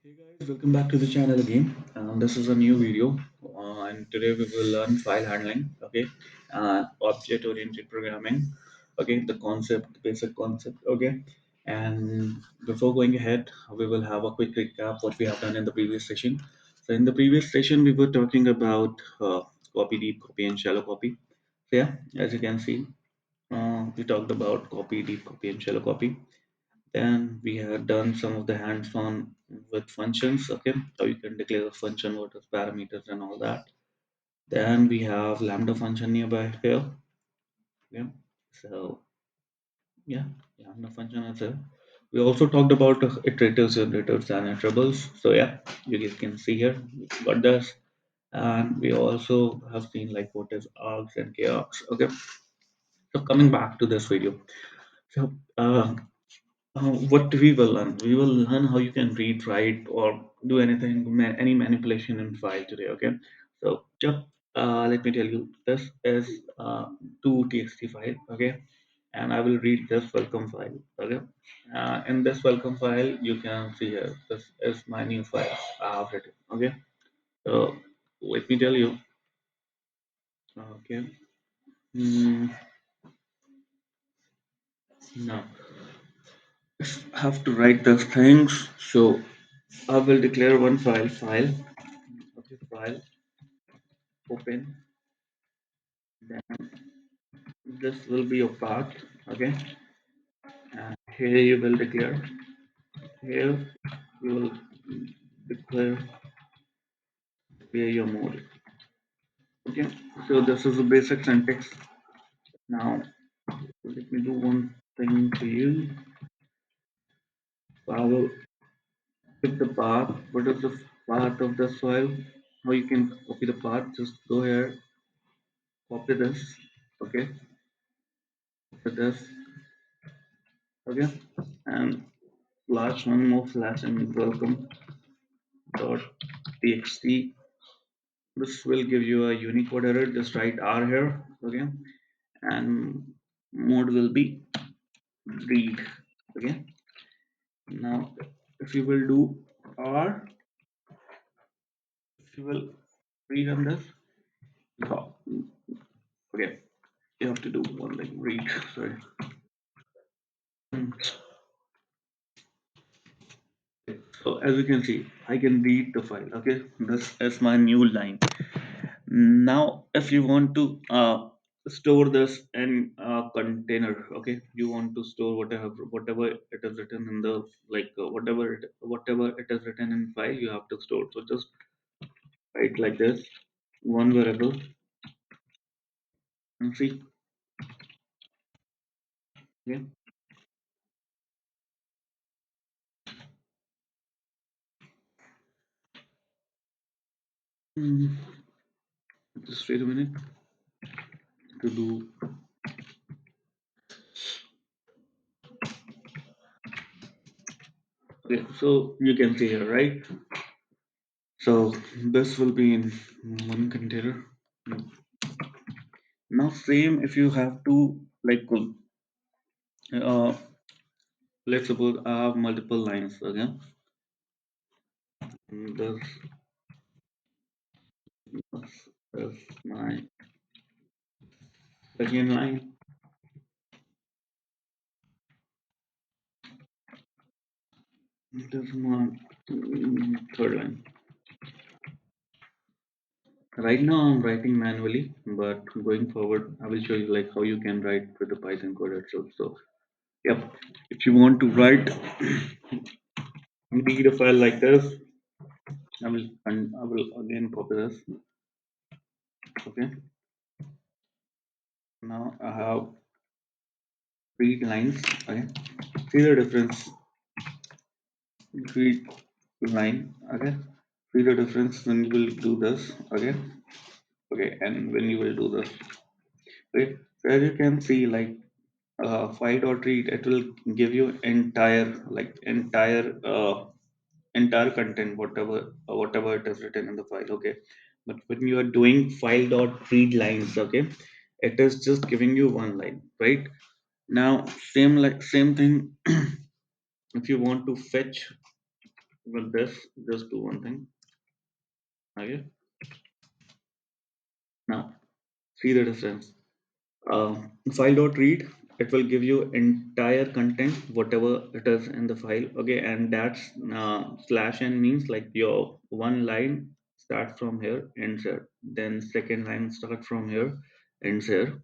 Hey guys, welcome back to the channel again. This is a new video, and today we will learn file handling. Okay, object-oriented programming. Okay, the concept, the basic concept. Okay, and before going ahead, we will have a quick recap what we have done in the previous session. So in the previous session, we were talking about copy, deep copy, and shallow copy. So yeah, as you can see, we talked about copy, deep copy, and shallow copy. Then we have done some of the hands-on with functions, okay, how you can declare a function, what is parameters and all that. Then we have lambda function nearby here. Yeah. So yeah, lambda function is here. We also talked about iteratives, generators, and iterables. So yeah, you guys can see here, we got this. And we also have seen like what is args and chaos. Okay. So coming back to this video. So what we will learn? We will learn how you can read, write, or do anything, any manipulation in file today. Okay. So yeah, let me tell you, this is two txt file. Okay, and I will read this welcome file. Okay, in this welcome file, you can see here. This is my new file I have written. Okay, so let me tell you. Okay. Hmm. Now I have to write those things. So I will declare one file. Okay, file, open. Then this will be your path. Okay, and here you will declare. Here you will declare where your mode. Okay, so this is the basic syntax. Now let me do one thing to you. So I will pick the path. What is the path of this file? How you can copy the path? Just go here, copy this. Okay, copy this. Okay, and slash one more slash and welcome dot txt. This will give you a Unicode error. Just write R here. Okay, and mode will be read. Okay, now if you will do R, if you will read on this, no. Okay, you have to do one like read. Sorry. So as you can see, I can read the file. Okay, this is my new line. Now, if you want to store this in a container, okay, you want to store whatever it is written in the like whatever it is written in file, you have to store. So just write like this, one variable, and see, okay. Hmm, just wait a minute to do. Okay, so you can see here, right? So this will be in one container. Now, same if you have to like uh, let's suppose I have multiple lines. Okay, this is my second line. This is my third line. Right now I'm writing manually, but going forward I will show you like how you can write with the Python code itself. So yep, if you want to write read a file like this, I will again copy this. Okay, now I have three lines. Okay, see the difference. Read line. Okay, see the difference when you will do this. Okay, okay, and when you will do this. Okay, so as you can see, like file dot read, it will give you entire content, whatever it is written in the file. Okay, but when you are doing file dot read lines, okay, it is just giving you one line, right? Now, same thing. If you want to fetch with this, just do one thing. Okay, now see the difference. File.read, it will give you entire content whatever it is in the file. Okay, and that's slash n means like your one line starts from here, ends here, then second line starts from here, ends here,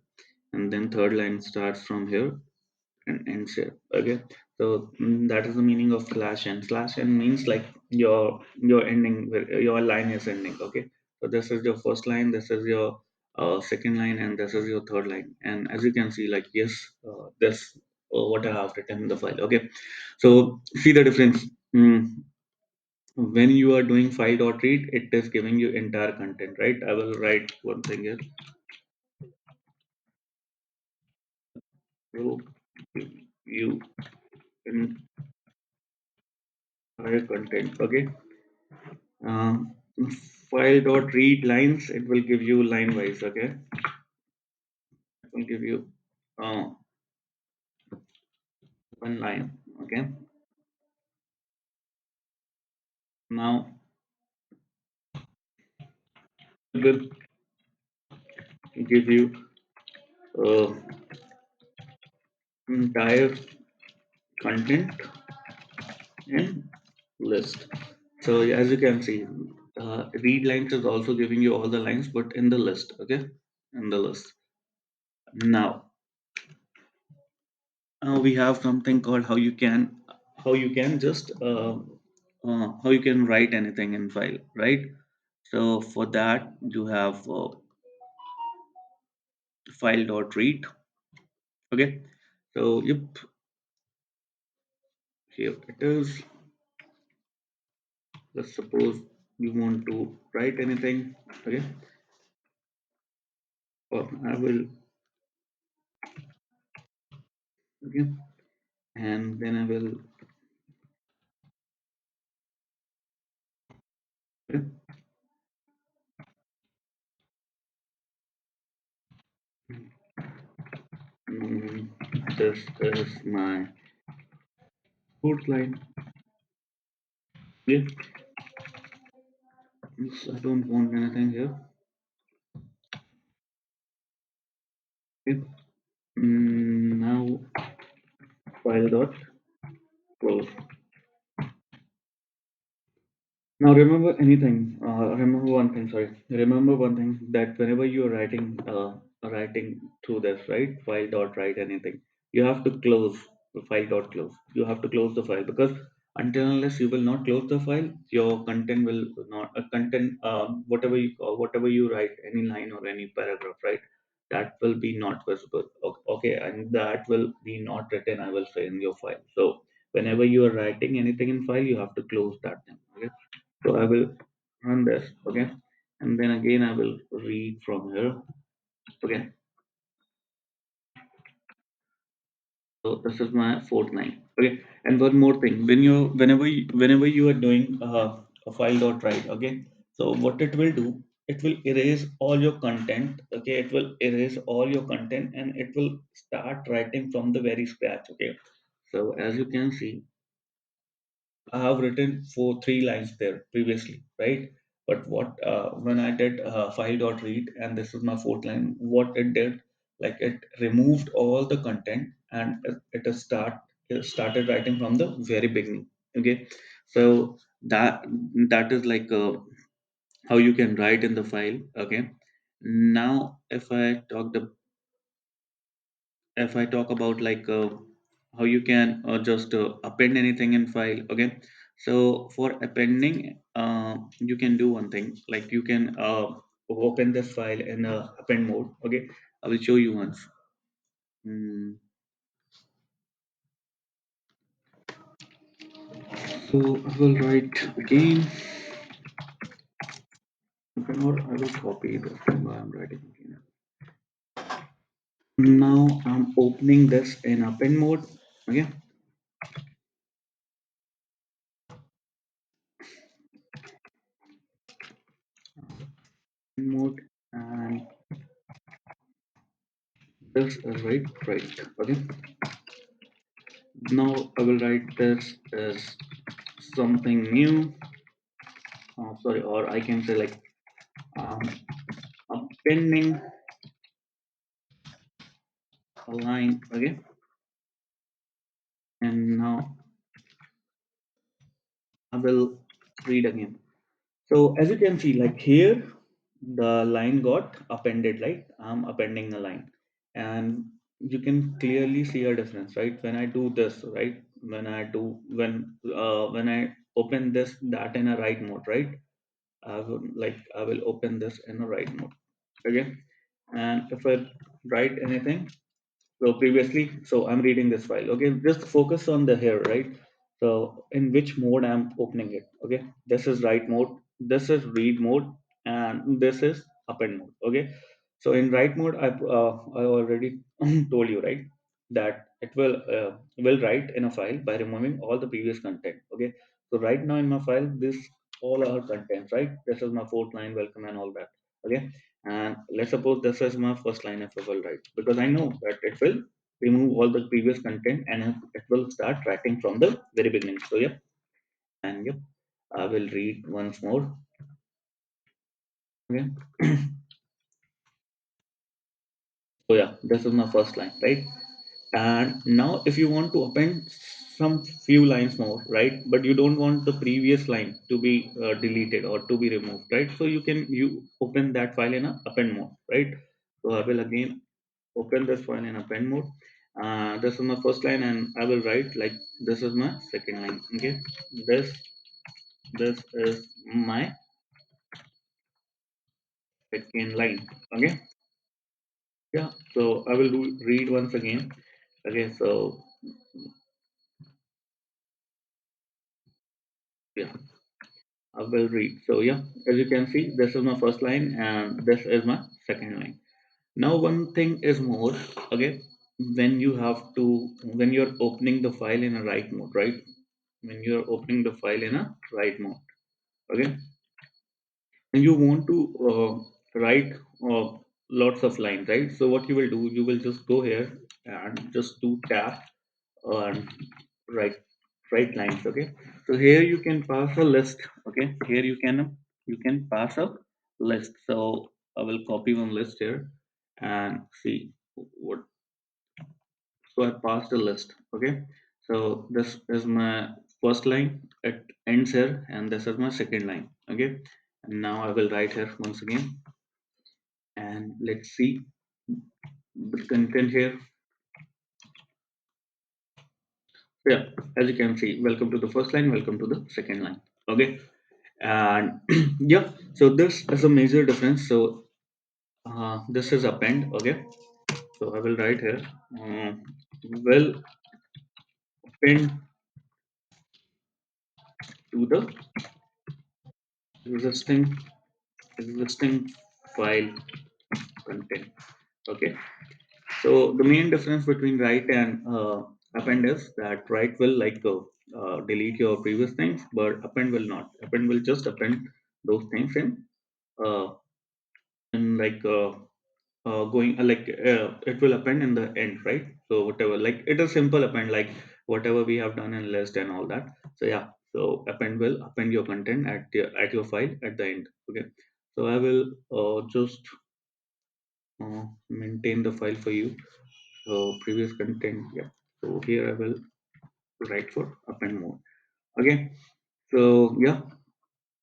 and then third line starts from here and ends here. Okay, so that is the meaning of slash n. Slash n means like your ending, your line is ending. Okay, so this is your first line, this is your second line, and this is your third line. And as you can see, like yes, this what I have written in the file. Okay, so see the difference. When you are doing file.read, it is giving you entire content, right? I will write one thing here. So you entire content. Okay. Um, File dot read lines, it will give you line wise. Okay, it will give you uh, one line. Okay, now it will give you uh, entire content in list. So as you can see, read lines is also giving you all the lines, but in the list. Okay, in the list. Now we have something called how you can just how you can write anything in file, right? So for that you have file dot read. Okay, so yep, here it is. Let's suppose you want to write anything. Okay, I will. Okay, and then I will. Okay, mm, this is my fourth line. Yeah, I don't want anything here. Okay, now file dot close. Now remember anything. Remember one thing. Sorry. Remember one thing that whenever you are writing through this, right? File dot write anything. You have to close the file dot close. You have to close the file because until unless you will not close the file, your content will not content whatever you write, any line or any paragraph, right? That will be not visible. Okay, and that will be not written. I will say in your file. So whenever you are writing anything in file, you have to close that thing. Okay, so I will run this, okay, and then again I will read from here. Okay, so this is my fourth line. Okay, and one more thing, whenever you are doing a file dot write. Okay, so what it will do, it will erase all your content. Okay, it will erase all your content and it will start writing from the very scratch. Okay, so as you can see, I have written for three lines there previously, right? But what when I did file dot read and this is my fourth line, what it did, like it removed all the content and it started writing from the very beginning. Okay, so that is like how you can write in the file. Okay, now if I talk about like how you can just append anything in file. Okay, so for appending, you can do one thing, like you can open this file in append mode. Okay, I will show you once. So I will write again. Okay, or I will copy this thing while I'm writing again. Now I'm opening this in append mode. Okay, append mode, and this is right. Okay, now I will write this as something new. Sorry, or I can say like um, appending a line. Okay, and now I will read again. So as you can see, like here, the line got appended, like I'm appending a line, and you can clearly see a difference, right? When I do this, right? When I open this that in a write mode, right? I will open this in a write mode, okay? And if I write anything, so previously, so I'm reading this file. Okay, just focus on the here, right? So in which mode I'm opening it. Okay, this is write mode, this is read mode, and this is append mode. Okay, so in write mode, I already told you, right, that it will write in a file by removing all the previous content. Okay, so right now in my file, this all are contents, right? This is my fourth line, welcome and all that. Okay, and let's suppose this is my first line if I will write, because I know that it will remove all the previous content and it will start writing from the very beginning. So yep, and yep, I will read once more. Okay, so yeah, this is my first line, right? And now if you want to append some few lines more, right, but you don't want the previous line to be deleted or to be removed, right? So you open that file in a append mode, right? So I will again open this file in append mode. This is my first line, and I will write like this is my second line. Okay, this this is my second line. Okay, yeah. So I will do read once again. Okay, so yeah, I will read. So yeah, as you can see, this is my first line, and this is my second line. Now one thing is more. Okay, when you're opening the file in a write mode, right? When you're opening the file in a write mode. Okay, and you want to write lots of lines, right? So what you will do, you will just go here and just do tab and write lines. Okay, so here you can pass a list. Okay, here you can pass a list. So I will copy one list here and see what. So I passed a list. Okay, so this is my first line, it ends here, and this is my second line. Okay, and now I will write here once again, and let's see the content here. So yeah, as you can see, welcome to the first line, welcome to the second line. Okay, and yeah, so this is a major difference. So this is append. Okay, so I will write here, uh, will append to the existing existing file content. Okay, so the main difference between write and append is that write will delete your previous things, but append will not. Append will just append those things uh, in going it will append in the end, right? So whatever, like it is simple append, like whatever we have done in list and all that. So yeah, so append will append your content at your file at the end. Okay, so I will just maintain the file for you. So previous content, yeah. So here I will write for append mode. Okay. So yeah,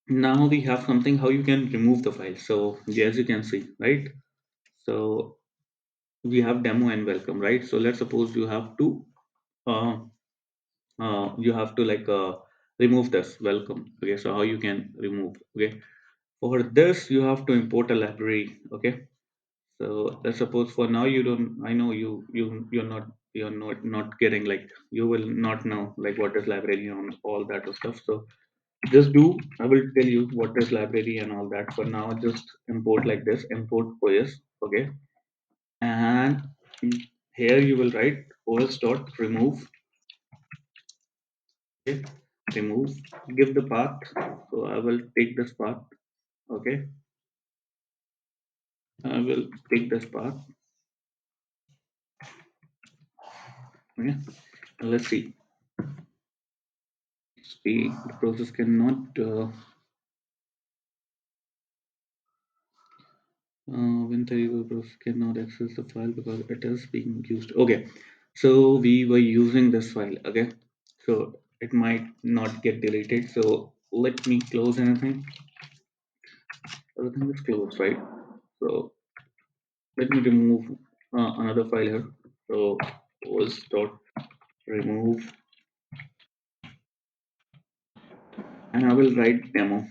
now we have something how you can remove the file. So yeah, as you can see, right? So we have demo and welcome, right? So let's suppose uh, you have to remove this welcome. Okay. So how you can remove? Okay. For this, you have to import a library. Okay. So let's suppose for now you don't. I know you're not getting, like you will not know like what is library and all that stuff. So just do. I will tell you what is library and all that. For now, just import like this. Import OS. Okay, and here you will write os dot remove. Okay, remove. Give the path. So I will take this path. Okay, I will take this path. Okay, and let's see. the process cannot when the reusable process cannot access the file because it is being used. Okay, so we were using this file. Okay, so it might not get deleted. So let me close anything. Everything is closed, right? So let me remove another file here. So was dot remove, and I will write demo.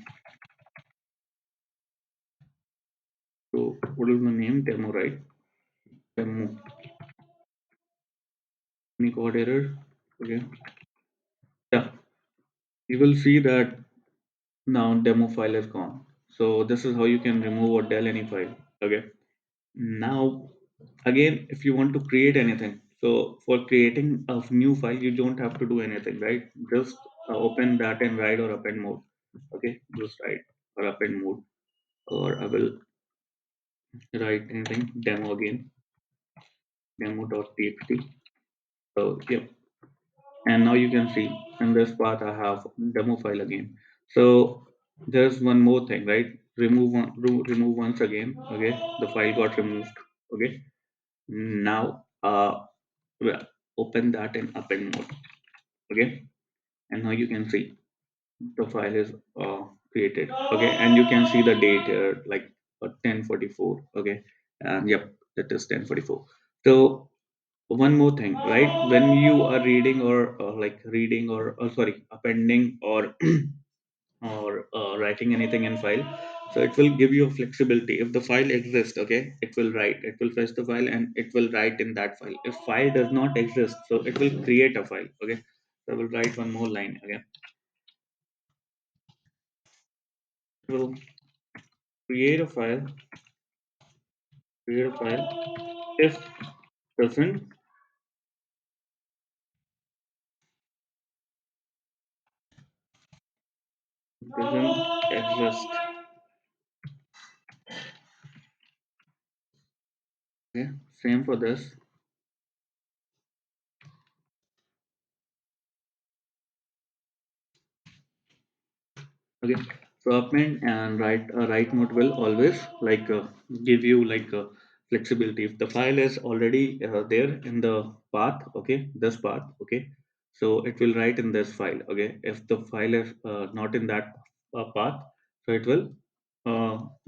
So what is the name? Demo, right? Demo. Any code error? Okay. Yeah. You will see that now demo file is gone. So this is how you can remove or del any file. Okay. Now again, if you want to create anything, so for creating a new file, you don't have to do anything, right? Just open that and write or append mode. Okay, just write or append mode, or I will write anything demo again, demo.txt. So yeah, and now you can see in this path I have demo file again. So there's one more thing, right? Remove once again. Okay, the file got removed. Okay, now well, open that in append mode. Okay, and now you can see the file is created. Okay, and you can see the date here, like 10:44. Okay, and yep, it is 10:44. So one more thing, right? When you are reading or like reading or sorry, appending or or writing anything in file, so it will give you a flexibility. If the file exists, okay, it will write, it will fetch the file and it will write in that file. If file does not exist, so it will create a file. Okay, so I will write one more line again. It will create a file, create a file if doesn't doesn't exist. Okay, same for this. Okay, so append and write mode will always like give you like flexibility. If the file is already there in the path, okay, this path, okay, so it will write in this file. Okay, if the file is not in that path, so it will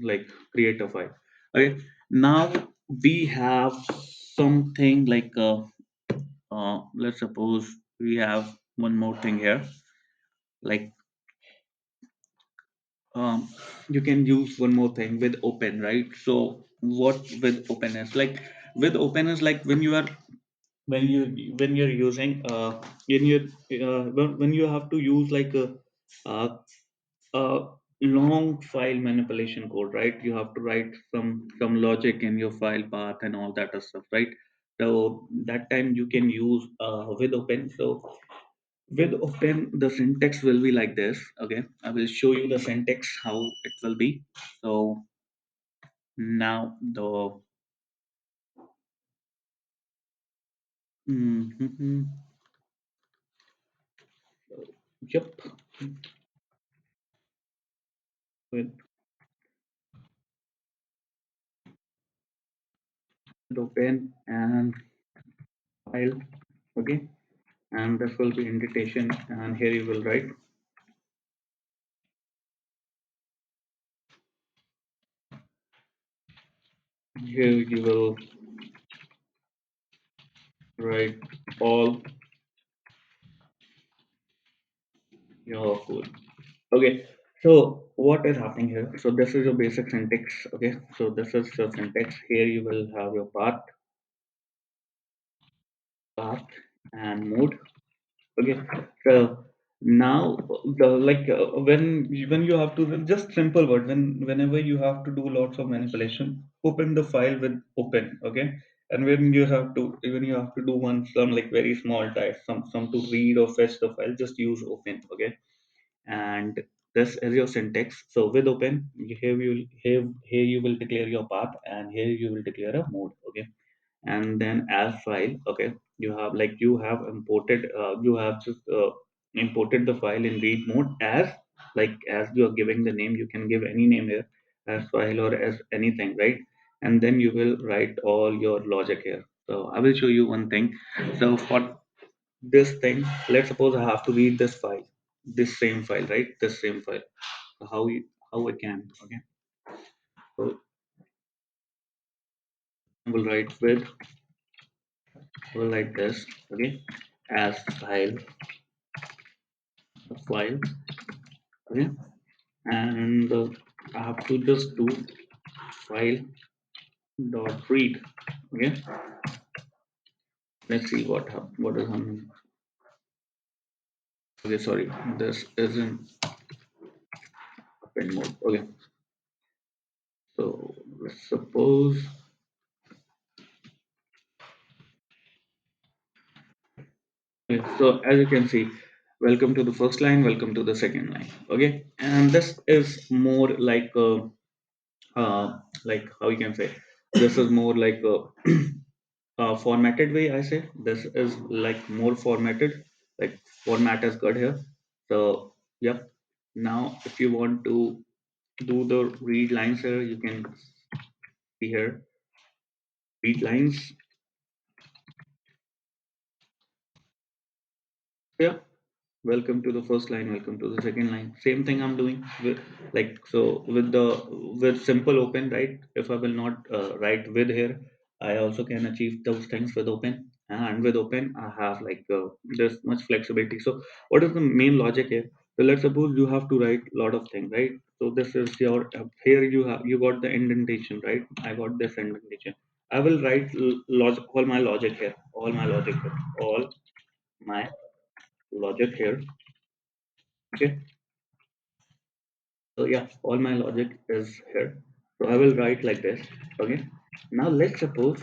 like create a file. Okay, now we have something like let's suppose we have one more thing here, like um, you can use one more thing with open, right? So what with open is like, with open is like when you are when you're using when you when you have to use like a, a long file manipulation code, right? You have to write some logic in your file path and all that stuff, right? So that time you can use with open. So with open, the syntax will be like this. Okay, I will show you the syntax how it will be. So now the mhm, yep, with open and file. Okay, and this will be indentation, and here you will write, here you will write all your code. Okay, so what is happening here? So this is your basic syntax. Okay, so this is the syntax. Here you will have your path and mode. Okay, so now the like when you have to, just simple word, whenever you have to do lots of manipulation, open the file with open. Okay, and when you have to do one some like very small type, some to read or fetch the file, just use open. Okay, and this is your syntax. So with open, here you will declare your path, and here you will declare a mode. Okay, and then as file. Okay, you have like you have imported you have just imported the file in read mode as, like, as you are giving the name, you can give any name here, as file or as anything, right? And then you will write all your logic here. So I will show you one thing. So for this thing, let's suppose I have to read this file, this same file, right? This same file. So how I can, okay? So I will write with, I will write this, okay, as file, okay, and I have to just do file dot read, okay. Let's see what is happening. Okay, sorry, this is in append mode. Okay, so let's suppose, okay, so as you can see, welcome to the first line, welcome to the second line. Okay, and this is more like how you can say, this is more like a formatted way. I say this is like more formatted, like format is good here. So yep. Now if you want to do the read lines here, you can see here read lines. Yeah, welcome to the first line, welcome to the second line. Same thing I'm doing with, like, so with the, with simple open, right? If I will not write with here, I also can achieve those things with open. And with open I have like this much flexibility. So what is the main logic here? So let's suppose you have to write a lot of things, right? So this is your here you have, you got the indentation, right? I got this indentation. I will write logic, all my logic here, all my logic here, all my logic here, okay. So yeah, all my logic is here. So I will write like this. Okay. Now let's suppose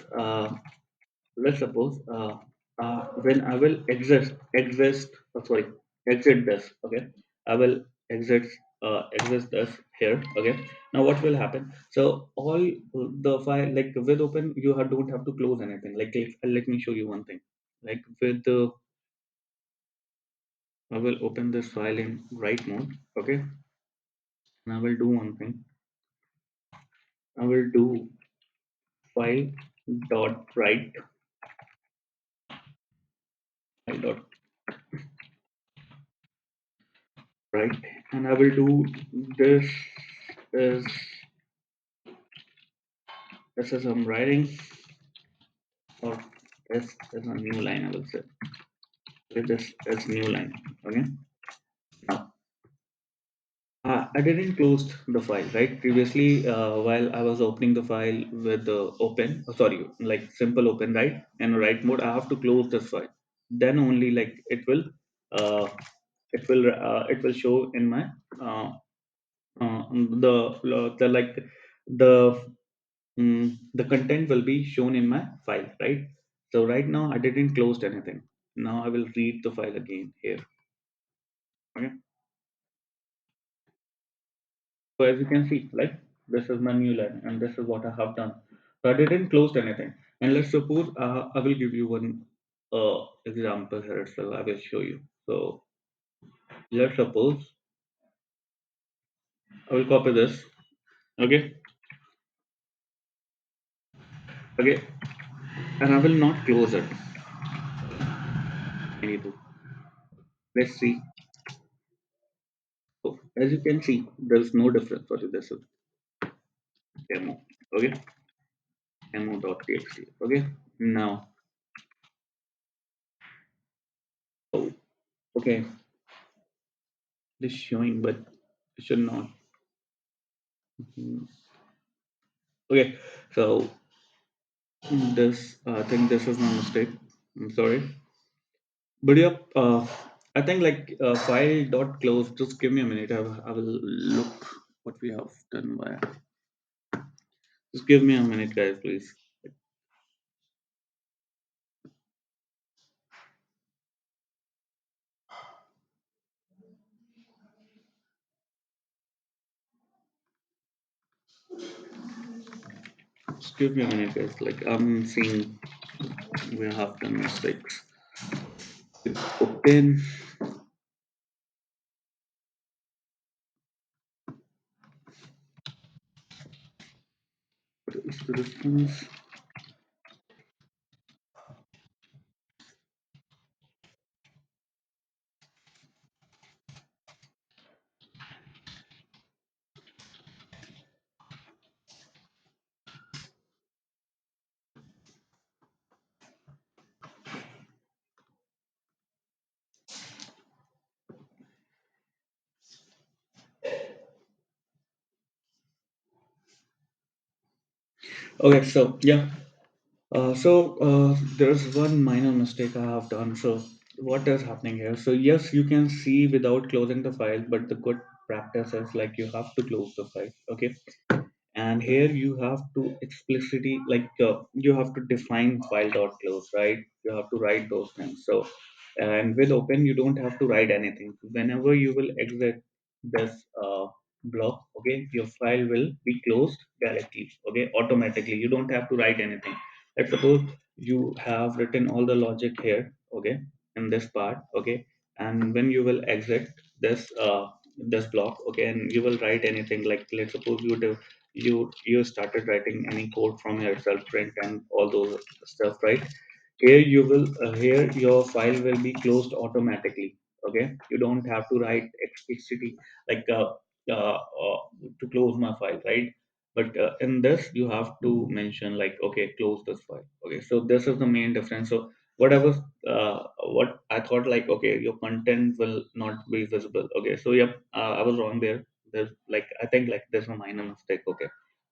when I will sorry, exit this. Okay. I will exit this here. Okay. Now what will happen? So all the file, like with open, you don't have to close anything. Like let me show you one thing. Like with the, I will open this file in write mode. Okay. And I will do one thing. I will do file dot write, file dot write, and I will do this is, this is I'm writing, or this is a new line, I will say. Okay, this is new line. Okay. Now I didn't close the file, right? Previously, while I was opening the file with the open, sorry, like simple open, right? And write mode, I have to close this file. Then only like uh, it will show in my uh, the like the the content will be shown in my file, right? So right now I didn't close anything. Now I will read the file again here. Okay. So as you can see, like, this is my new line and this is what I have done. So I didn't close anything. And let's suppose I will give you one example here. So I will show you. So let's suppose I will copy this. Okay. Okay. And I will not close it. I need to, let's see. So as you can see, there's no difference. What is this? Demo. Okay. Demo.txt. Okay. Now, oh, okay. This showing, but it should not. Mhm. Okay. So this, I think this is my mistake. I'm sorry. But yeah, I think like file dot close. Just give me a minute. I will look what we have done. By, just give me a minute, guys, please. Just give me a minute, guys. Like I'm seeing we have done mistakes. Open. What's the difference? Okay, so yeah. There's one minor mistake I have done. So what is happening here? So yes, you can see without closing the file, but the good practice is like you have to close the file. Okay, and here you have to explicitly you have to define file dot close, right? You have to write those things. So and with open you don't have to write anything. Whenever you will exit this block, okay, your file will be closed directly, okay, automatically. You don't have to write anything. Let's suppose you have written all the logic here, okay, in this part, okay, and when you will exit this block, okay, and you will write anything, like let's suppose you started writing any code from yourself, print and all those stuff, right? Here you will here your file will be closed automatically, okay. You don't have to write explicitly like to close my file, right? But in this you have to mention like, okay, close this file, okay. So this is the main difference. So what I was what I thought, like, okay, your content will not be visible, okay. So yep, I was wrong there. There's like, I think like there's a minor mistake, okay.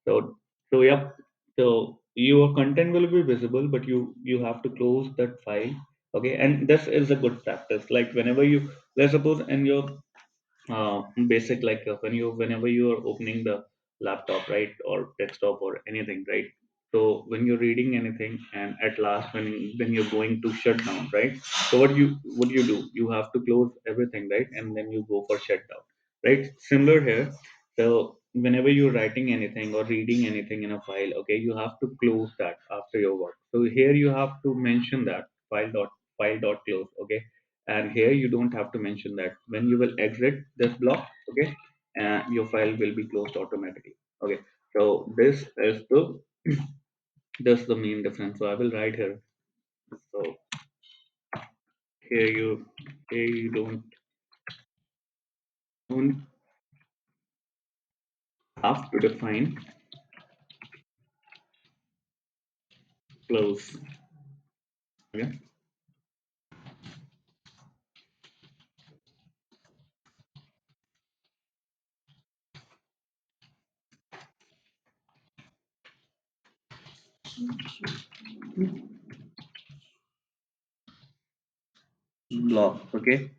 So yep, so your content will be visible, but you have to close that file, okay. And this is a good practice. Like whenever you, let's suppose in your basic, like whenever you are opening the laptop, right, or desktop or anything, right? So when you're reading anything, and at last when you're going to shut down, right? So what you do, you have to close everything, right, and then you go for shutdown, right? Similar here. So whenever you're writing anything or reading anything in a file, okay, you have to close that after your work. So here you have to mention that file dot close, okay. And here you don't have to mention that. When you will exit this block, okay, your file will be closed automatically, okay. So this is the main difference. So I will write here. So here you here you don't have to define close, okay. Block, okay.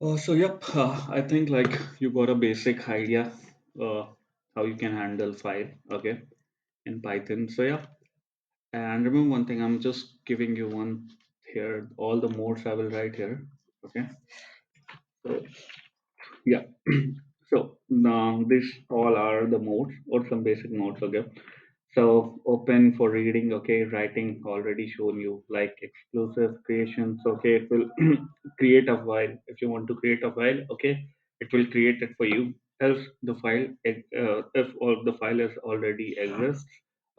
Yep, I think like you got a basic idea uh, how you can handle file, okay, in Python. So yeah, and remember one thing, I'm just giving you one here, all the modes I will write here. Okay. So yeah. So now these all are the modes or some basic modes. Okay. So open for reading, okay, writing already shown you, like exclusive creations, okay, it will create a file. If you want to create a file, okay, it will create it for you. Else the file, if all the file is already exists,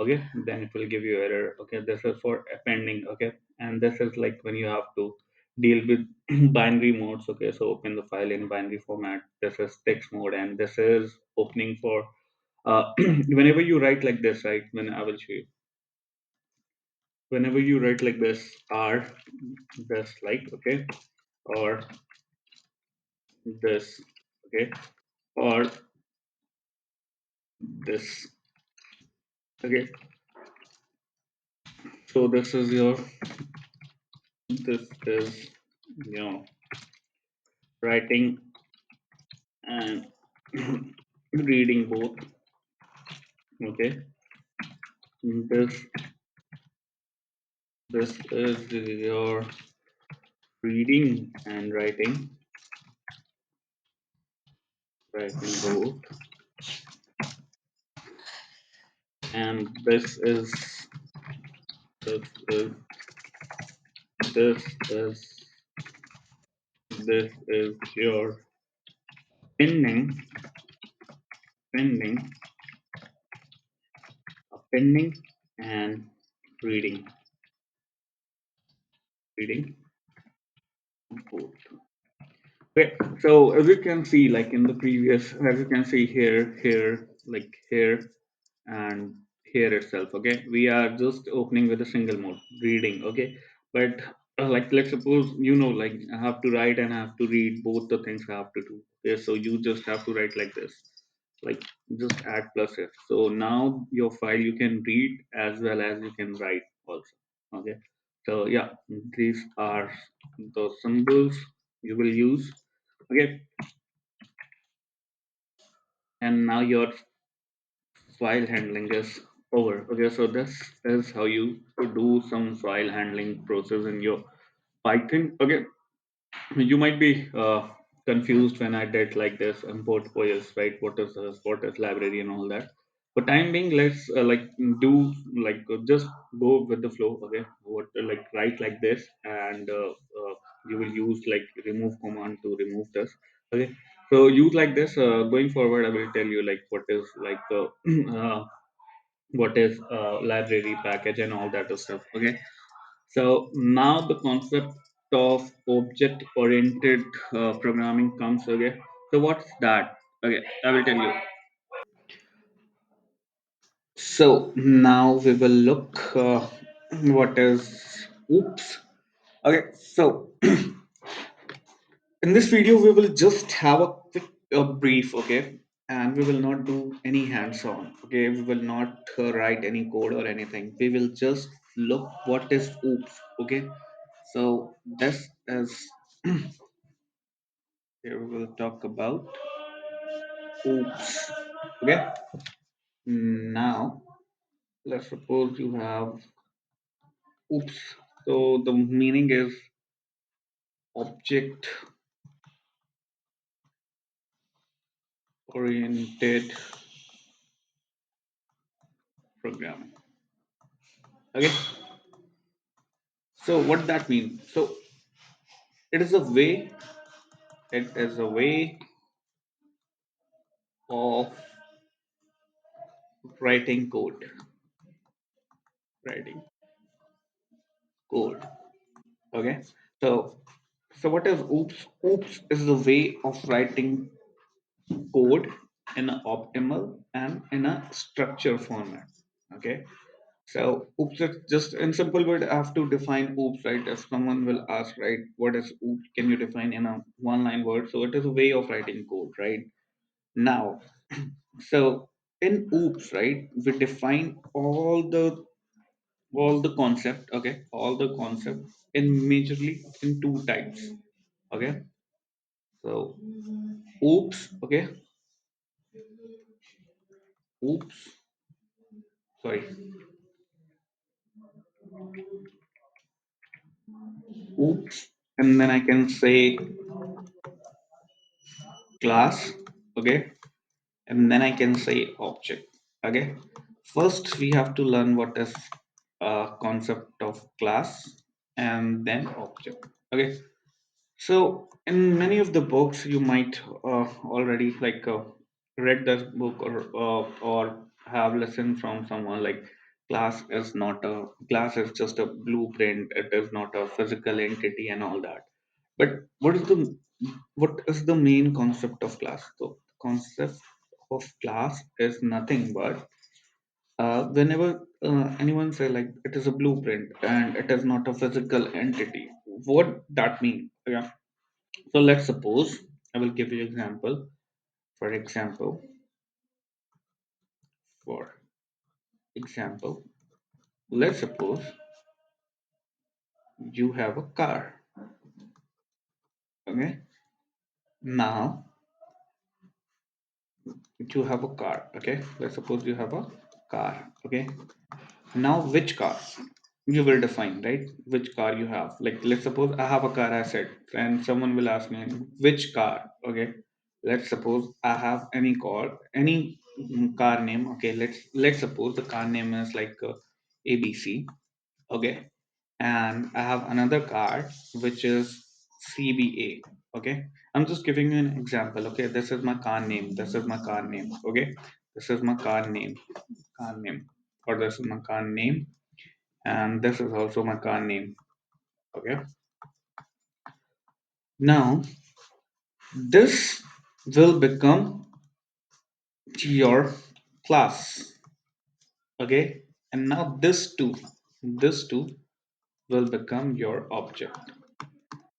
okay, then it will give you error. Okay, this is for appending, okay, and this is like when you have to deal with binary modes. Okay, so open the file in binary format. This is text mode, and this is opening for whenever you write like this, right? When I will show you, whenever you write like this, or this, like, okay, or this, okay, or this, okay. So this is writing and reading both, okay. This this is your reading and writing both, and this is this is this is your ending pending, pending and reading, reading both. Okay, so as you can see, like in the previous, as you can see here, here, like here, and here itself. Okay, we are just opening with a single mode, reading. Okay, but like let's suppose like I have to write and I have to read both the things I have to do. Okay, so you just have to write like this, like just add plus f. So now your file you can read as well as you can write also. Okay, so yeah, these are the symbols you will use. Okay, and now your file handling is over. Okay, so this is how you do some file handling process in your Python. Okay, you might be confused when I did like this import OS, right? What is this, what is library and all that. For time being, let's like do like just go with the flow. Okay, what like write like this, and you will use like remove command to remove this. Okay, so use like this. Going forward, I will tell you like what is like what is library package and all that stuff. Okay, so now the concept of object oriented programming comes. Okay, so what's that? Okay, I will tell you. So now we will look what is oops. Okay, so in this video we will just have a quick brief. Okay, and we will not do any hands-on. Okay, we will not write any code or anything. We will just look what is oops. Okay, so this is here we will talk about oops. Okay, now let's suppose you have oops. So the meaning is object oriented programming. Okay, so what that means? So it is a way, it is a way of writing code, writing code. Okay, so what is oops? Oops is the way of writing code in an optimal and in a structure format. Okay, so oops is just in simple word. I have to define oops, right? If someone will ask, right, what is oops? Can you define in a one line word? So it is a way of writing code, right? Now, so in oops, right, we define all the concept. Okay, all the concept in majorly in two types. Okay, so oops. Okay, oops. Sorry, oops, and then I can say class. Okay, and then I can say object. Okay, first we have to learn what is concept of class and then object. Okay, so in many of the books you might already like read this book or have listened from someone like class is just a blueprint. It is not a physical entity and all that. But what is the main concept of class? So concept of class is nothing but whenever anyone say like it is a blueprint and it is not a physical entity, what that mean? Yeah. So let's suppose I will give you example. For example, for example, let's suppose you have a car. Okay. Now you have a car. Okay. Let's suppose you have a car. Okay. Now, which car you will define, right? Which car you have. Like, let's suppose I have a car, I said, and someone will ask me, which car? Okay. Let's suppose I have any car name. Okay. Let's suppose the car name is like ABC. Okay. And I have another car which is CBA. Okay. I'm just giving you an example. Okay, this is my car name. This is my car name. Okay, this is my car name. Car name, or this is my car name, and this is also my car name. Okay, now this will become your class. Okay, and now this too will become your object.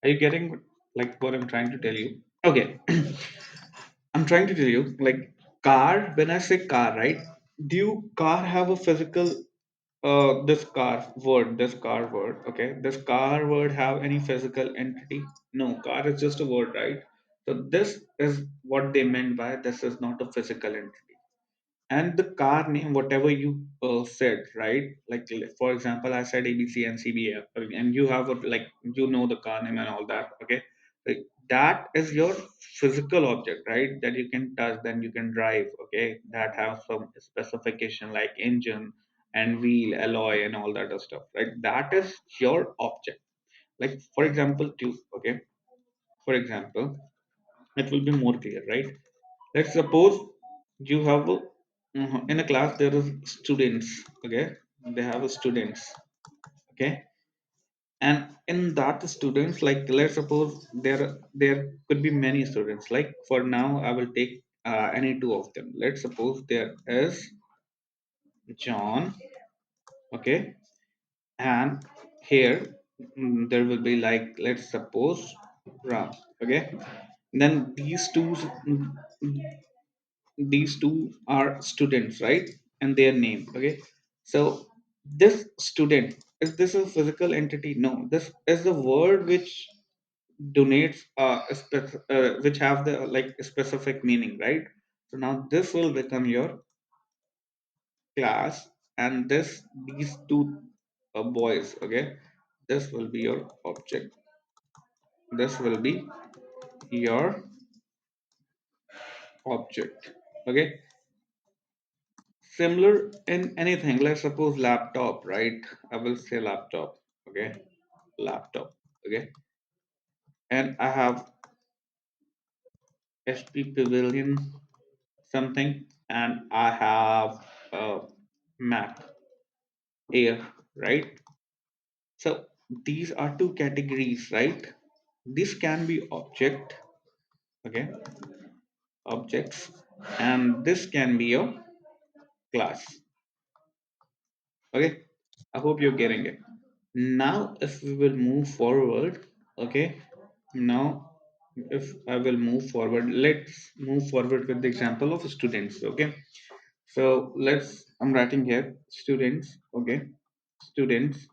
Are you getting like what I'm trying to tell you? Okay, I'm trying to tell you like car. When I say car, right? Do you car have a physical this car word, okay, this car word have any physical entity? No, car is just a word, right? So this is what they meant by this is not a physical entity. And the car name, whatever you said, right? Like for example, I said ABC and CBA, and you have a, like you know the car name and all that, okay. Like, that is your physical object, right, that you can touch, then you can drive, okay, that have some specification like engine and wheel alloy and all that other stuff, right? That is your object. Like for example too, okay, for example, it will be more clear, right? Let's suppose you have in a class there is students, okay, they have students, okay, and in that students, like let's suppose there could be many students. Like for now I will take any two of them. Let's suppose there is John, okay, and here there will be like let's suppose Ram, okay. Then these two are students, right? And their name, okay. So this student, is this a physical entity? No, this is the word which donates which have the like specific meaning, right? So now this will become your class, and these two boys, okay, this will be your object. This will be your object, okay. Similar in anything. Let's suppose laptop, right? I will say laptop, okay, laptop, okay, and I have SP Pavilion something, and I have Mac Air, right? So these are two categories, right? This can be object, okay, objects, and this can be your class, okay. I hope you're getting it. Now, if we will move forward, okay. Now, if I will move forward, let's move forward with the example of students, okay. So I'm writing here students, okay, students,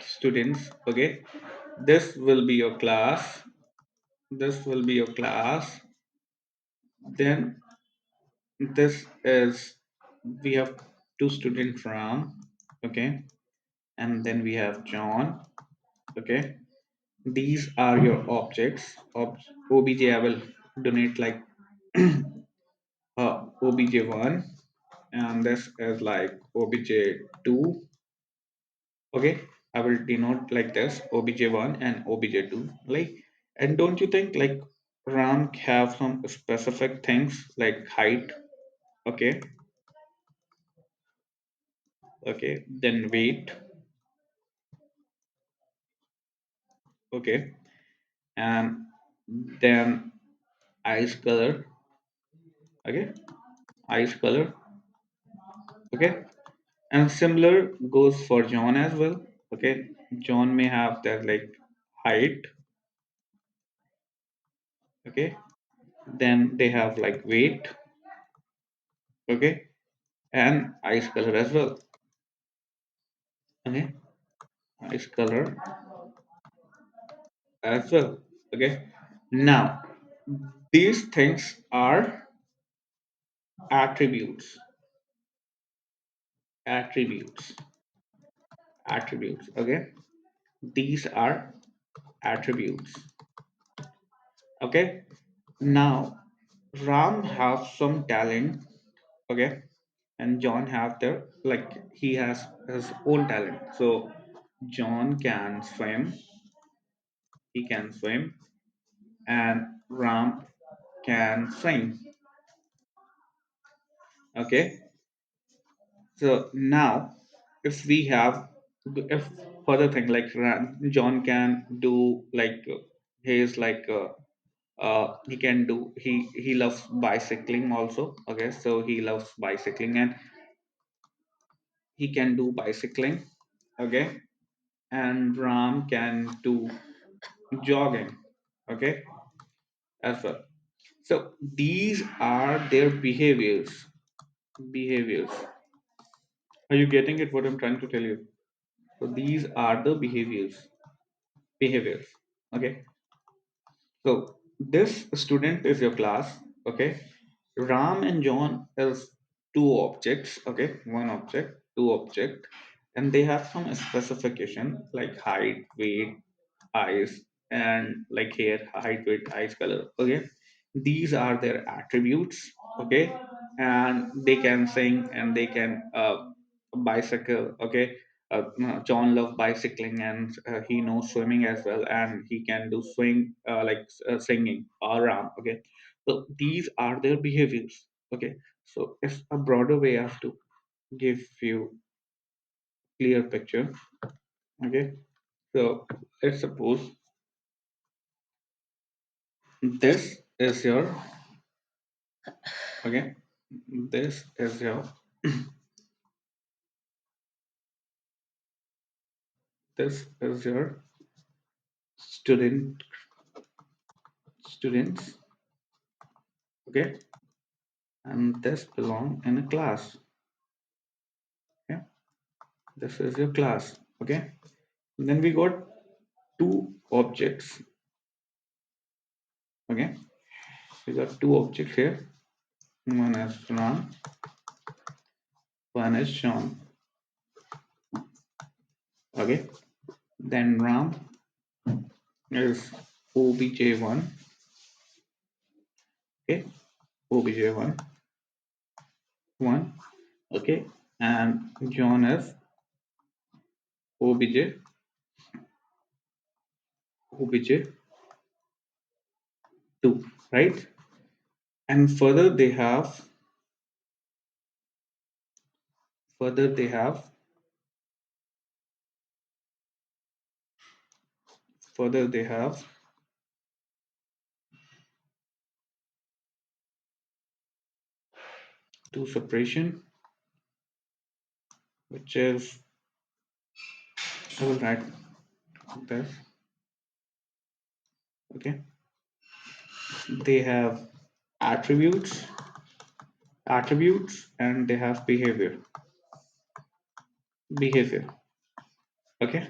students, okay. This will be your class. This will be your class. Then this is we have two students from, okay, and then we have John, okay. These are your objects. Obj I will donate like obj1, and this is like obj2, okay. I will denote like this obj1 and obj2, like. And don't you think like Ram have some specific things like height, okay, okay, then weight, okay, and then eyes color, okay, eyes color, okay. And similar goes for John as well. Okay, John may have that like height. Okay, then they have like weight. Okay, and eyes color as well. Okay, eyes color as well. Okay, now these things are attributes. Attributes. Attributes. Okay, these are attributes. Okay, now Ram have some talent, okay, and John have their like he has his own talent. So John can swim, he can swim, and Ram can sing. Okay, so now if we have if further thing like John can do like he is like he can do he loves bicycling also. Okay, so he loves bicycling and he can do bicycling. Okay, and Ram can do jogging. Okay, as well. So these are their behaviors. Are you getting it what I'm trying to tell you? So these are the behaviors. Okay, so this student is your class. Okay, Ram and John is two objects. Okay, one object, two object, and they have some specification like height, weight, eyes, and like hair, height, weight, eyes, color. Okay, these are their attributes. Okay, and they can sing and they can bicycle. Okay, John loves bicycling and he knows swimming as well, and he can do swing singing around. Okay, so these are their behaviors. Okay, so it's a broader way I have to give you clear picture. Okay, so let's suppose this is your okay, this is your this is your students. Okay, and this belong in a class. Okay, this is your class. Okay, then we got two objects. Okay, we got two objects here. One is Ram, one is Sean. Okay, then Ram is obj1. Okay, obj1 one. Okay, and John is obj2, right? And further they have further they have two separation, which is I will write this. Okay, they have attributes and they have behavior. Okay,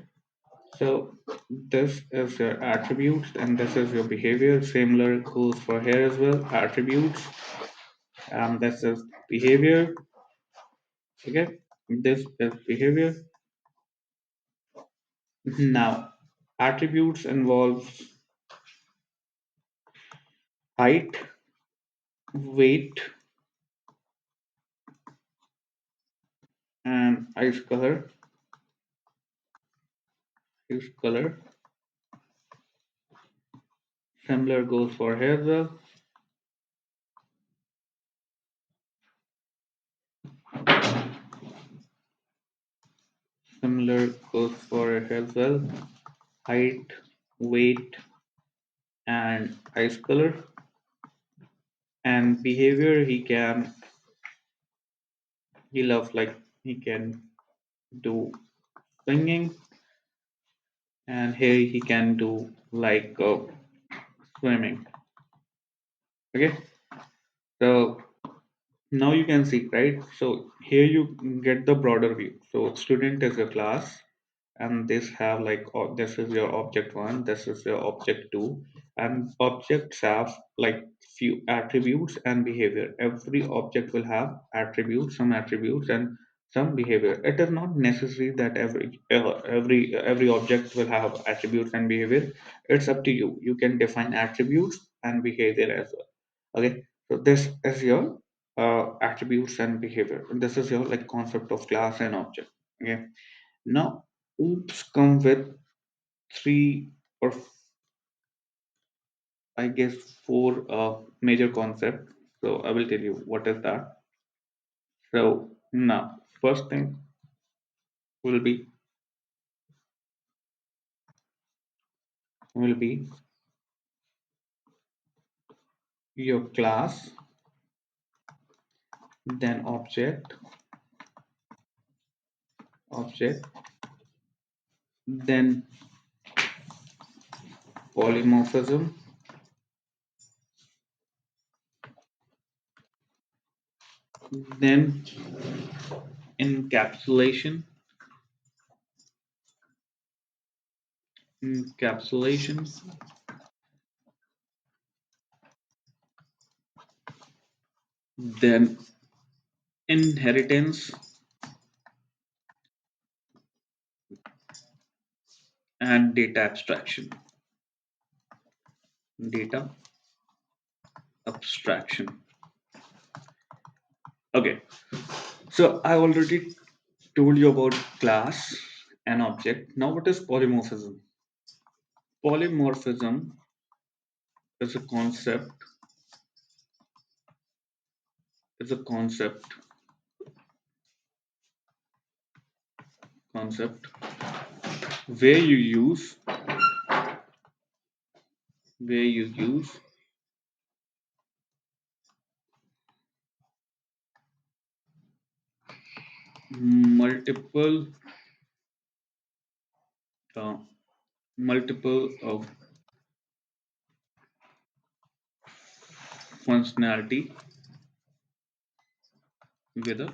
so this is your attributes and this is your behavior. Similar goes for here as well, attributes, and this is behavior. Okay, this is behavior. Now attributes involves height, weight, and eyes color. Similar goes for hair as well. Similar goes for hair as well. Height, weight, and eyes color. And behavior he loves like he can do singing, and here he can do like swimming. Okay, so now you can see, right? So here you get the broader view. So student is a class, and this have like this is your object one, this is your object two, and objects have like few attributes and behavior. Every object will have attributes, some attributes, and some behavior. It is not necessary that every object will have attributes and behavior. It's up to you. You can define attributes and behavior as well. Okay, so this is your attributes and behavior. This is your like concept of class and object. Okay, now oops come with three or I guess four major concepts. So I will tell you what is that. So now first thing will be will be your class, then object, then polymorphism, then encapsulation, encapsulation, then inheritance and data abstraction. Data abstraction. Okay, so I already told you about class and object. Now, what is polymorphism? Polymorphism is a concept. Is a concept where you use where you use multiple uh, multiple of functionality with a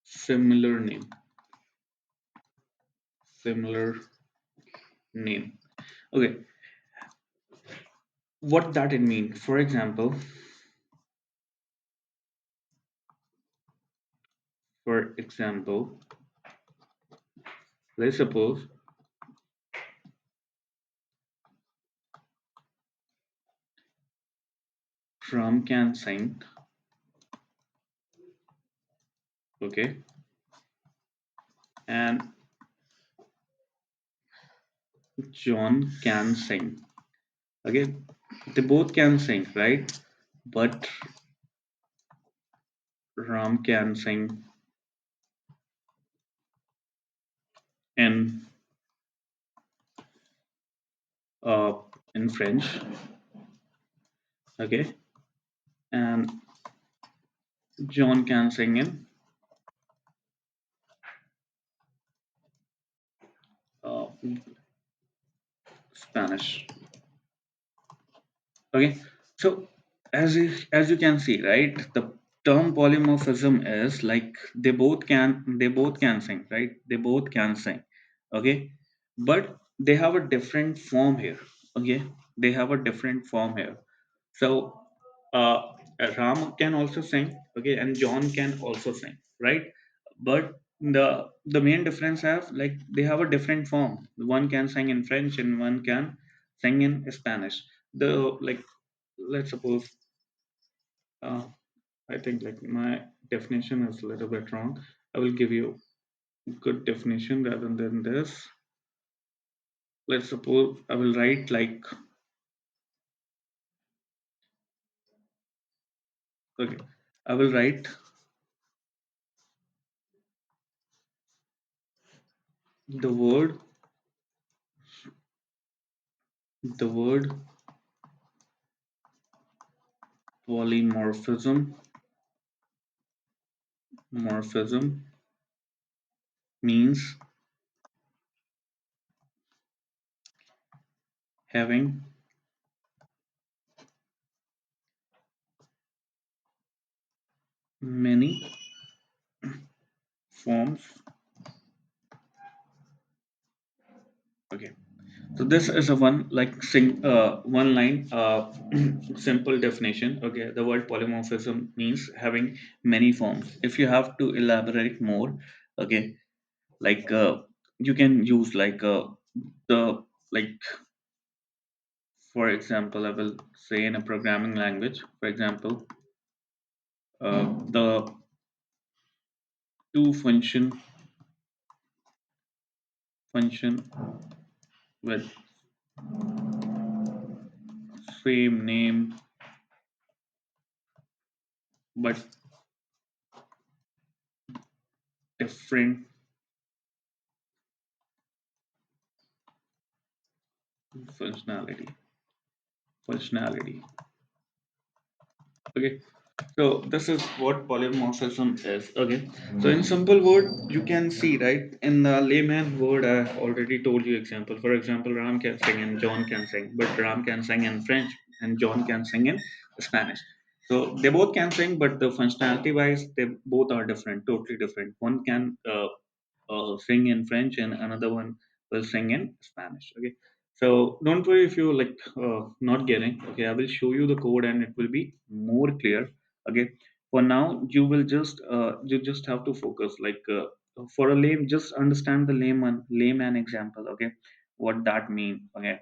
similar name. Similar name. Okay, what that it mean? For example, let's suppose Ram can sing. Okay, and John can sing. Okay, they both can sing, right? But Ram can sing in uh, in French. Okay, and John can sing in uh, Spanish. Okay, so as you can see, right, the term polymorphism is like they both can sing, right? They both can sing. Okay, but they have a different form here. Okay, they have a different form here. So uh, Ram can also sing, okay, and John can also sing, right? But the main difference have like they have a different form. One can sing in French and one can sing in Spanish. The like let's suppose uh, I think like my definition is a little bit wrong. I will give you good definition rather than this. Let's suppose I will write like okay, I will write the word polymorphism morphism means having many forms. Okay, so this is a one line simple definition. Okay, the word polymorphism means having many forms. If you have to elaborate more, okay, like you can use like the like for example I will say in a programming language, for example, the two function with same name but different functionality. Functionality. Okay. So this is what polymorphism is. Okay. So in simple word, you can see right in the layman word. I already told you example. For example, Ram can sing and John can sing, but Ram can sing in French and John can sing in Spanish. So they both can sing, but the functionality wise, they both are different, totally different. One can sing in French and another one will sing in Spanish. Okay, so don't worry if you like not getting. Okay, I will show you the code and it will be more clear. Okay, for now you just have to focus like for a lame, just understand the layman example. Okay, what that mean. Okay,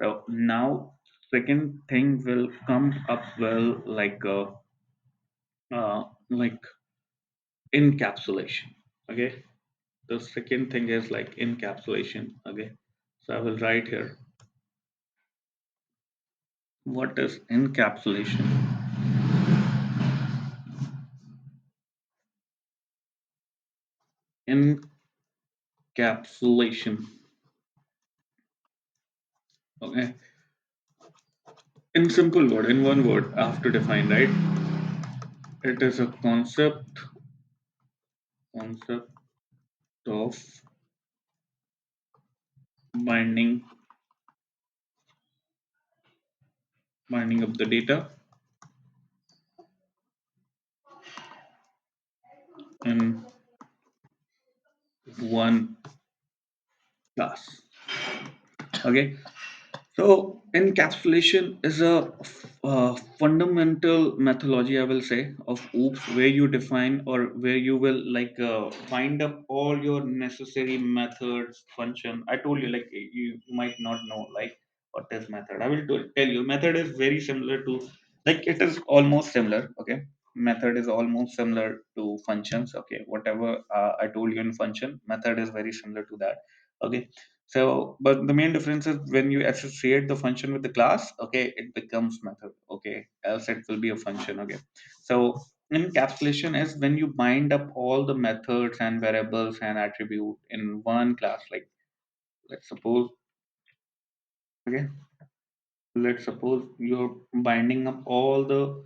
so now second thing will come up well like encapsulation. Okay, the second thing is like encapsulation. Okay, so I will write here what is encapsulation. Encapsulation. Okay, in simple word, in one word I have to define, right? It is a concept of binding binding up the data in one class. Okay, so encapsulation is a fundamental methodology, I will say, of OOPS, where you define or where you will bind up all your necessary methods, function. I told you like you might not know like what is method. I will tell you method is very similar to like it is almost similar. Okay, method is almost similar to functions. Okay, whatever I told you in function, method is very similar to that. Okay, so, but the main difference is when you associate the function with the class, okay, it becomes method, okay, else it will be a function, okay. So, encapsulation is when you bind up all the methods and variables and attribute in one class. Like, let's suppose, okay, let's suppose you're binding up all the.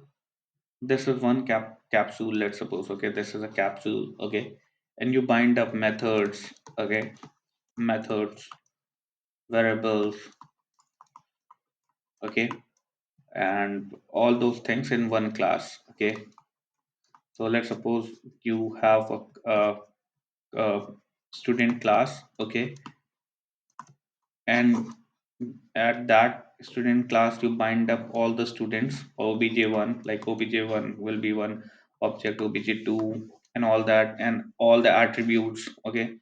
This is one capsule. Let's suppose, okay, this is a capsule, okay, and you bind up methods, okay, methods, variables, okay, and all those things in one class. Okay, so let's suppose you have a student class. Okay, and at that student class you bind up all the students obj1, like obj1 will be one object, obj2 and all that, and all the attributes. Okay,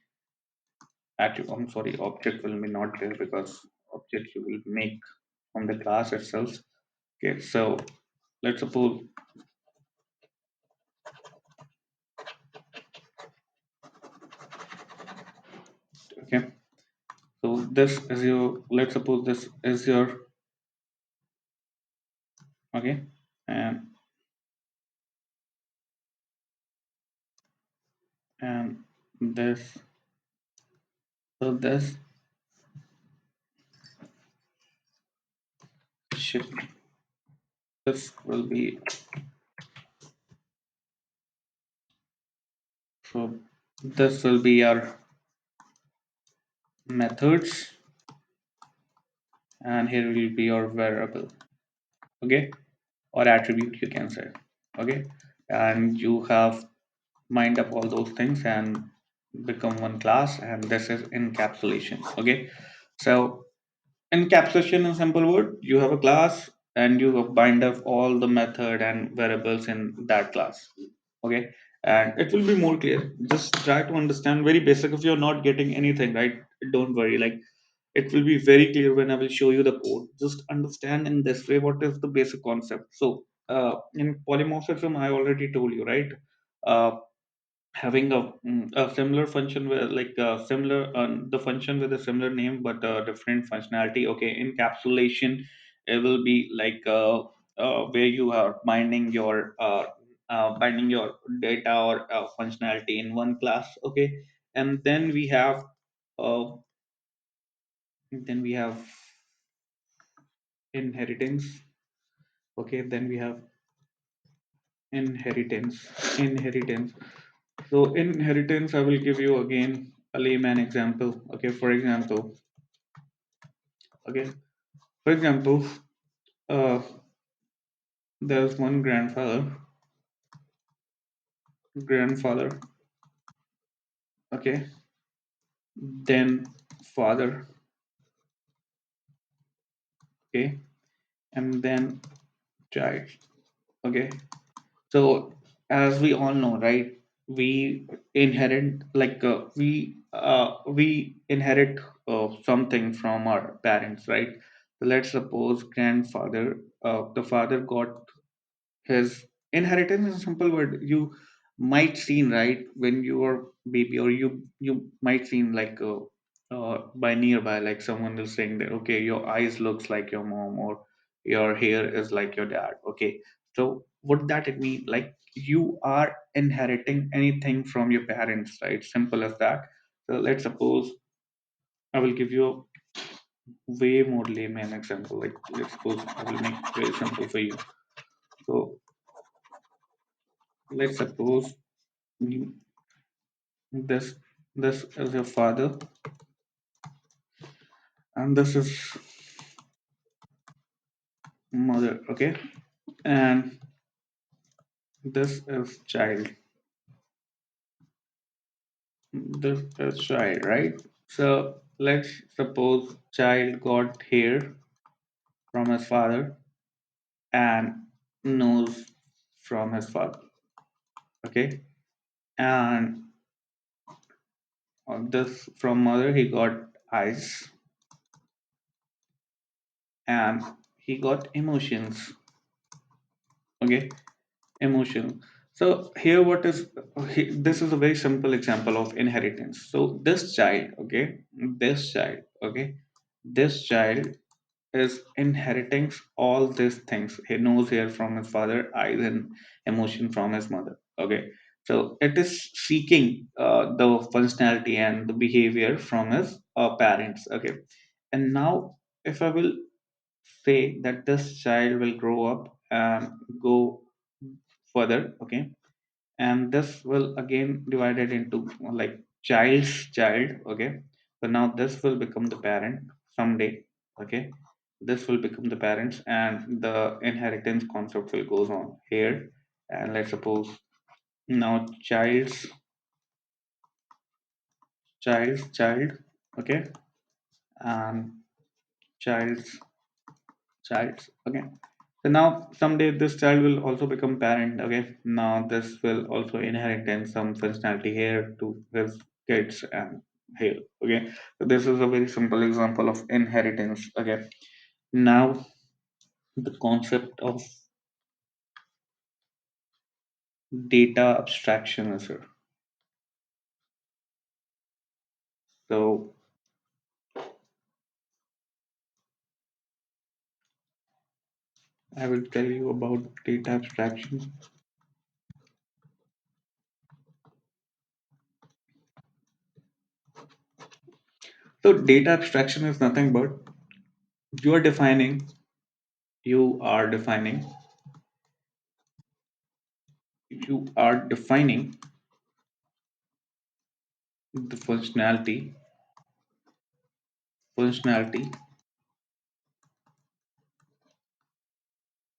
I'm sorry, object will be not there because object you will make from the class itself. Okay, so let's suppose, okay, so this is your, let's suppose this is your, okay, and and this, so this should, this will be, so this will be our methods and here will be your variable. Okay, or attribute you can say. Okay, and you have mind up all those things and become one class, and this is encapsulation. Okay, so encapsulation in simple word, you have a class and you bind up all the method and variables in that class. Okay, and it will be more clear. Just try to understand very basic. If you're not getting anything right, don't worry. Like it will be very clear when I will show you the code. Just understand in this way what is the basic concept. So in polymorphism, I already told you right. having a similar function with like similar the function with a similar name but a different functionality. Okay, encapsulation, it will be like where you are binding your data or functionality in one class. Okay, and uh, then we have inheritance. Okay, then we have inheritance. So inheritance, I will give you again a layman example. Okay, okay, for example, uh, there's one grandfather, okay, then father, okay, and then child, okay. So as we all know, right, we inherit we inherit something from our parents, right? So let's suppose grandfather, the father got his inheritance is a simple word. You might seen, right, when you were baby, or you might seen like by nearby, like someone is saying that okay, your eyes looks like your mom, or your hair is like your dad. Okay, so what that it mean, like you are inheriting anything from your parents, right? Simple as that. So let's suppose I will give you a way more layman example. Like let's suppose I will make it very simple for you. So let's suppose you- this this is your father, and this is mother. Okay, and this is child. This is child, right? So let's suppose child got hair from his father and nose from his father. Okay, and on this from mother he got eyes, and he got emotions. Okay, emotion. So here what is this is a very simple example of inheritance. So this child, okay, this child is inheriting all these things. He knows here from his father, eyes and emotion from his mother. Okay, so it is seeking the functionality and the behavior from his parents. Okay, and now if I will say that this child will grow up and go further. Okay, and this will again divided into like child's child. Okay, so now this will become the parent someday. Okay, this will become the parents, and the inheritance concept will goes on here. And let's suppose now child's child. Okay, and child's child. Okay, so now someday this child will also become parent. Okay, now this will also inherit and some functionality here to his kids and here. Okay, so this is a very simple example of inheritance. Okay, now the concept of data abstraction is here. So I will tell you about data abstraction. So data abstraction is nothing but you are defining you are defining you are defining the functionality,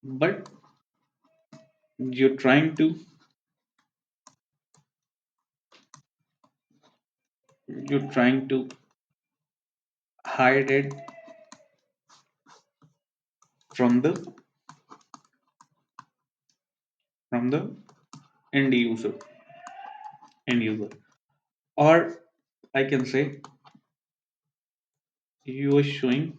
but you're trying to you're trying to hide it from the end user end user, or I can say you are showing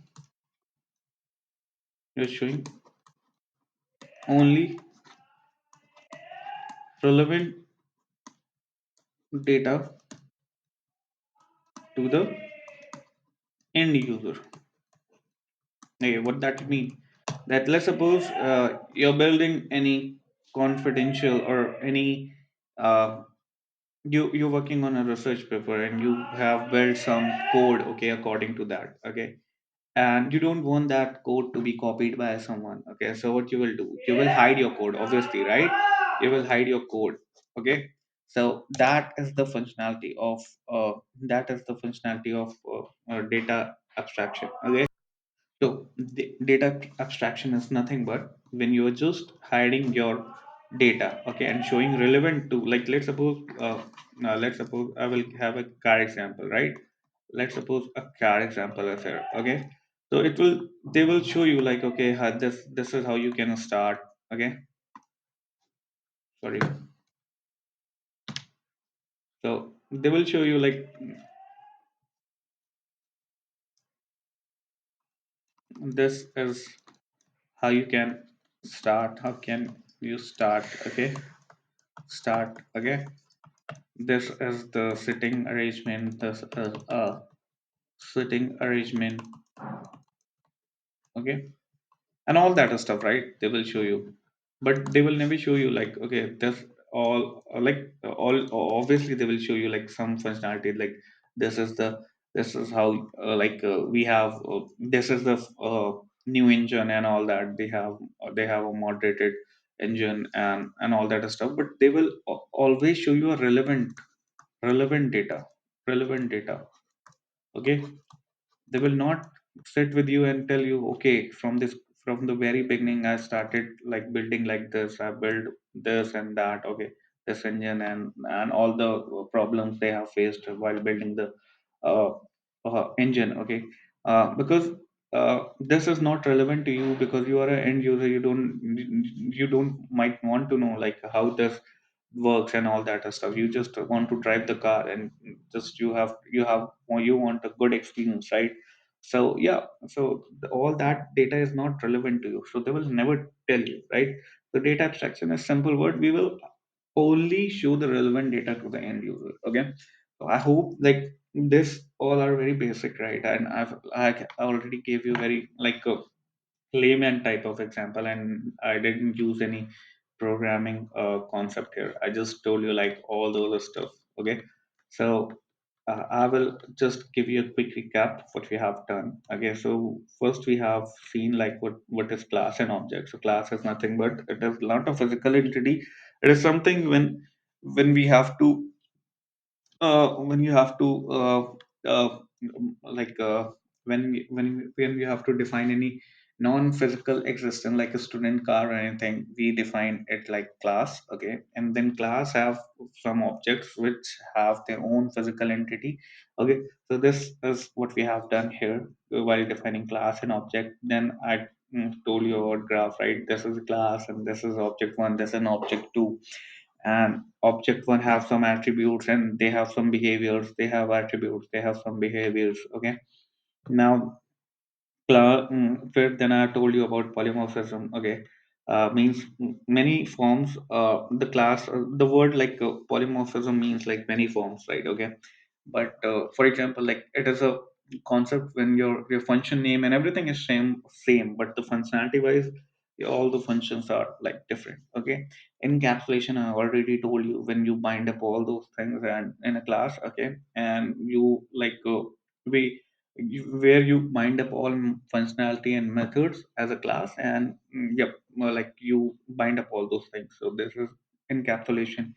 only relevant data to the end user. Okay, what that mean? That let's suppose you're building any confidential or any you're working on a research paper and you have built some code, okay, according to that, okay, and you don't want that code to be copied by someone, okay, so what you will do, you will hide your code, obviously, right? You will hide your code, okay. So that is the functionality of data abstraction, okay. So the data abstraction is nothing but when you are just hiding your data, okay, and showing relevant to, like, let's suppose I will have a car example, right? Let's suppose a car example is here, okay. So they will show you like, okay, this is how you can start, okay. Sorry. So they will show you like this is how you can start. How can you start? Okay, start. Okay, this is the sitting arrangement. This is a sitting arrangement. Okay, and all that stuff, right? They will show you, but they will never show you like, okay, this all obviously they will show you like some functionality, like this is the this is how we have this is the new engine and all that. They have a moderated engine and all that stuff, but they will always show you a relevant data, relevant data, okay. They will not sit with you and tell you, okay, from the very beginning I started like building like this, I built this and that, okay, this engine and all the problems they have faced while building the uh, engine, okay. Because this is not relevant to you because you are an end user. You don't might want to know like how this works and all that stuff. You just want to drive the car and just you want a good experience, right? So yeah, so all that data is not relevant to you, so they will never tell you, right? So data abstraction is simple word. We will only show the relevant data to the end user, okay. So I hope like this all are very basic, right? And I already gave you very like a layman type of example, and I didn't use any programming concept here. I just told you like all those stuff, okay. So I will just give you a quick recap what we have done. Okay, so first we have seen like what is class and object. So class is nothing but it is not a physical entity. It is something when we have to when you have to like when you have to define any non-physical existence like a student car or anything, we define it like class, okay. And then class have some objects which have their own physical entity, okay. So this is what we have done here while defining class and object. Then I told you about graph, right? This is class and this is object one, this is an object two, and object one have some attributes and they have some behaviors, they have attributes, they have some behaviors, okay. Now then I told you about polymorphism, okay. Means many forms. The class, the word like polymorphism means like many forms, right? Okay. But for example, like it is a concept when your function name and everything is same, but the functionality wise, all the functions are like different, okay. Encapsulation, I already told you, when you bind up all those things and in a class, okay, and you like we where you bind up all functionality and methods as a class, and yep, like you bind up all those things. So this is encapsulation.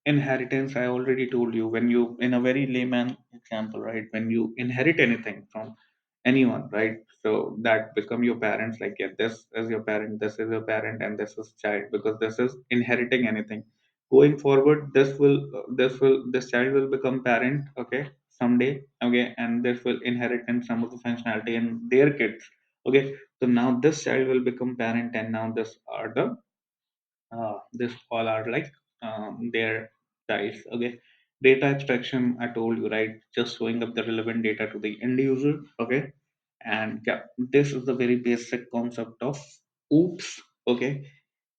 Inheritance, I already told you, when you, in a very layman example, right, when you inherit anything from anyone, right, so that become your parents, like, yeah, this is your parent, this is your parent, and this is child, because this is inheriting anything. Going forward, this child will become parent, okay, someday, okay, and this will inherit in some of the functionality in their kids, okay. So now this child will become parent, and now this all are like their types, okay. Data abstraction, I told you, right, just showing up the relevant data to the end user, okay. And yeah, this is the very basic concept of oops, okay.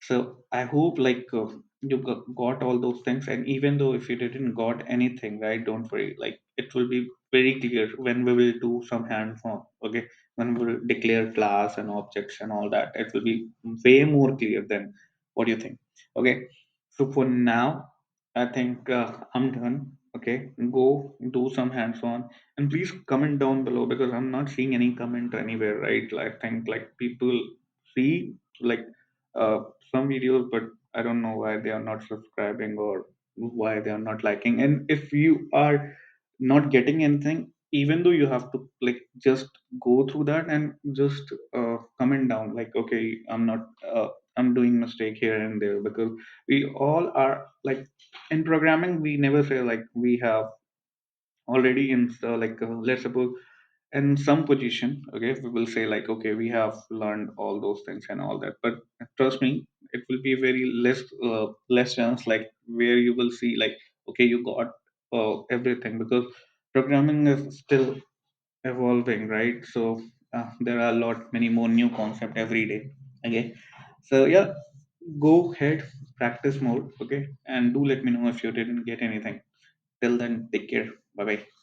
So I hope like you got all those things. And even though if you didn't got anything, right, don't worry, like it will be very clear when we will do some hands on. Okay, when we will declare class and objects and all that, it will be way more clear than what do you think. Okay, so for now I think I'm done. Okay, go do some hands on, and please comment down below because I'm not seeing any comment anywhere, right? I think like people see like uh, some videos, but I don't know why they are not subscribing or why they are not liking. And if you are not getting anything, even though you have to like just go through that and just comment down like, okay, I'm not, I'm doing mistake here and there, because we all are like in programming. We never say like we have already in like let's suppose in some position, okay, we will say like, okay, we have learned all those things and all that, but trust me, it will be very less chance like where you will see like, okay, you got everything, because programming is still evolving, right? So there are a lot many more new concept every day. Okay, so yeah, go ahead, practice more. Okay, and do let me know if you didn't get anything. Till then, take care. Bye bye.